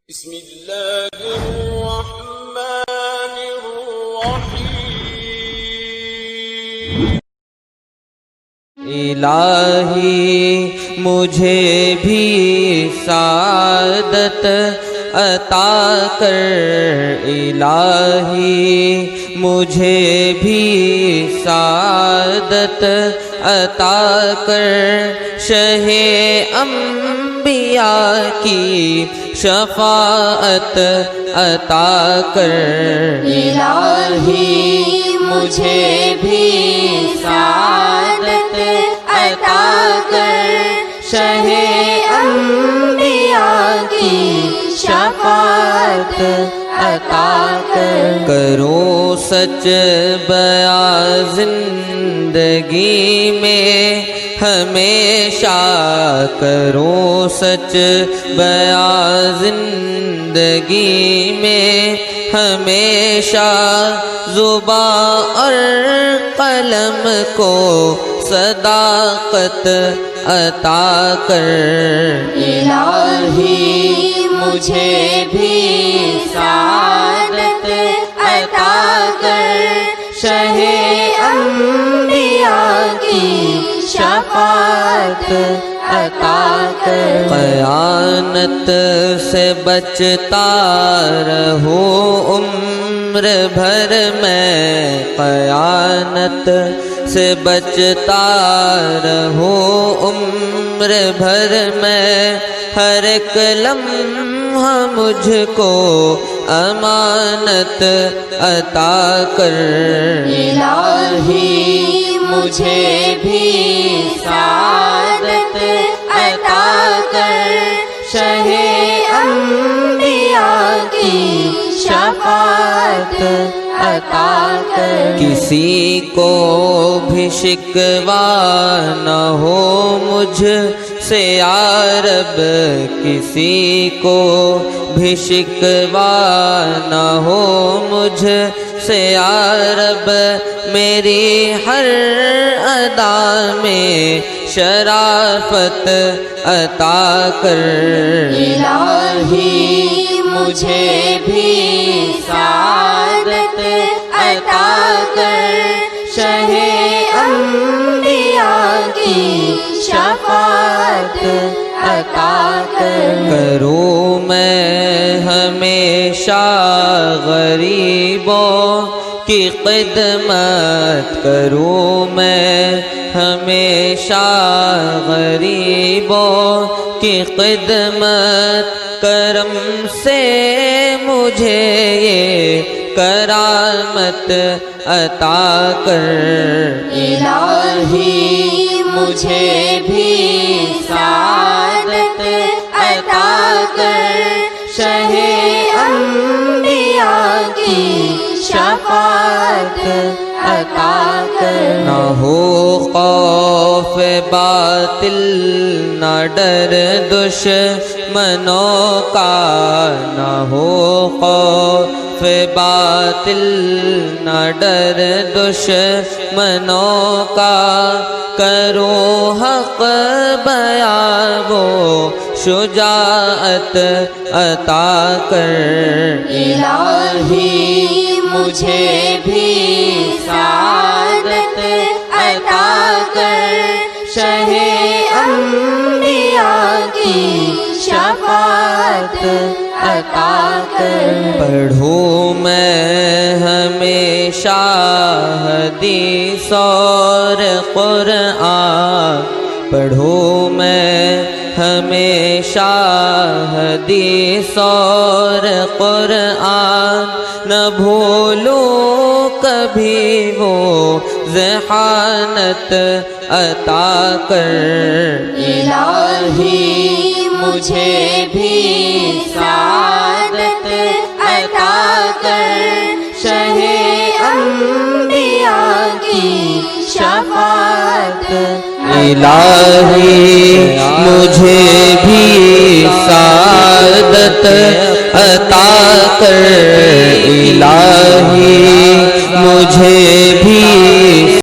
بسم اللہ الرحمن الرحیم۔ الہی مجھے بھی سعادت عطا کر، الہی مجھے بھی سعادت عطا کر، شہ انبیاء کی شفاعت عطا کر، الہی مجھے بھی سعادت عطا کر، شہ انبیاء کی شفاعت عطا کر، کروں سچ بیاں زندگی میں ہمیشہ، کروں سچ بیاں زندگی میں ہمیشہ، زبان اور قلم کو صداقت عطا کر، الہی مجھے بھی سعادت عطا کر، شہ انبیاء کی شفاعت عطا کر، خیانت سے بچتا رہوں عمر بھر میں، خیانت سے بچتا رہوں عمر بھر میں، ہر ایک لمحہ مجھ کو امانت عطا کر، الہی مجھے بھی سعادت عطا کر، شہ انبیاء کی شفاعت عطا کر، کسی کو بھی شکوہ نہ ہو مجھ سے یا رب، کسی کو بھی شکوہ نہ ہو مجھ سے یا رب، میری ہر ادا میں شرافت عطا کر، الہی مجھے بھی سعادت عطا کر، شہ انبیاء کی شفاعت عطا کر، کروں میں ہمیشہ غریبوں کی خدمت، کروں میں ہمیشہ غریبوں کی خدمت، کرم سے مجھے یہ کرامت عطا کر، الہی مجھے بھی سعادت عطا کر، شہ انبیاء کی شفاعت عطا کر، نہ ہو خوف باطل نہ ڈر دشمنوں کا، نہ ہو خوف باطل نہ ڈر دشمنوں کا، کروں حق بیاں وہ شجاعت عطا کر، الہی مجھے بھی سعادت عطا کر، شہ انبیاء کی شفاعت عطا کر، پڑھوں میں ہمیشہ حدیث اور قرآن، پڑھوں میں ہمیشہ حدیث اور قرآن، نہ بھولوں کبھی وہ ذہانت عطا کر، الہی مجھے بھی سعادت عطا کر، شہ انبیاء کی شفاعت الہی مجھے بھی سعادت عطا کر، الہی مجھے بھی